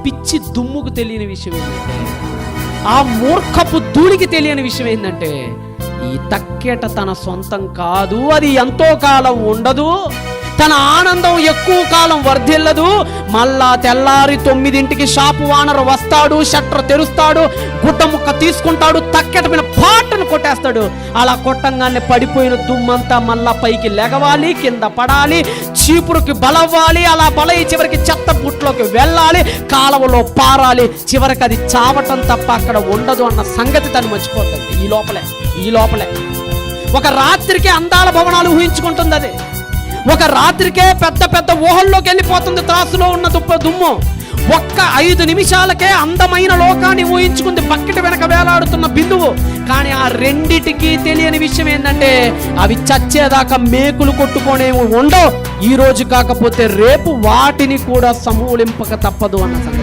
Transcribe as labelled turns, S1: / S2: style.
S1: పిచ్చి దుమ్ముకు తెలియని విషయం ఏంటంటే, ఆ మూర్ఖపు ధూళికి తెలియని విషయం ఏంటంటే, ఈ తక్కెట తన సొంతం కాదు, అది ఎంతో కాలం ఉండదు, తన ఆనందం ఎక్కువ కాలం వర్ధిల్లదు. మళ్ళా తెల్లారి 9ంటికి షాపు ఓనర్ వస్తాడు, షట్టర్ తెరుస్తాడు, గుడ్డ ముక్క తీసుకుంటాడు, తక్కెట మీద పాటను కొట్టేస్తాడు. అలా కొట్టంగానే పడిపోయిన దుమ్మంతా మళ్ళా పైకి లెగవాలి, కింద పడాలి, చీపురుకి బలవ్వాలి, అలా బలై చివరికి చెత్త బుట్లోకి వెళ్ళాలి, కాలువలో పారాలి, చివరికి అది చావటం తప్ప అక్కడ ఉండదు అన్న సంగతి తను మర్చిపోతుంది. ఈ లోపలే ఒక రాత్రికి అందాల భవనాలు ఊహించుకుంటుంది. అది ఒక రాత్రికే పెద్ద పెద్ద ఊహల్లోకి వెళ్ళిపోతుంది. త్రాసులో ఉన్న దుమ్ము ఒక్క 5 నిమిషాలకే అందమైన లోకాన్ని ఊహించుకుంది, బకెట్ వెనక వేలాడుతున్న బిందువు. కానీ ఆ రెండిటికి తెలియని విషయం ఏంటంటే, అవి చచ్చేదాకా మేకులు కొట్టుకోనేమో ఉండవు. ఈ రోజు కాకపోతే రేపు వాటిని కూడా సమూలింపక తప్పదు అన్న సంగతి.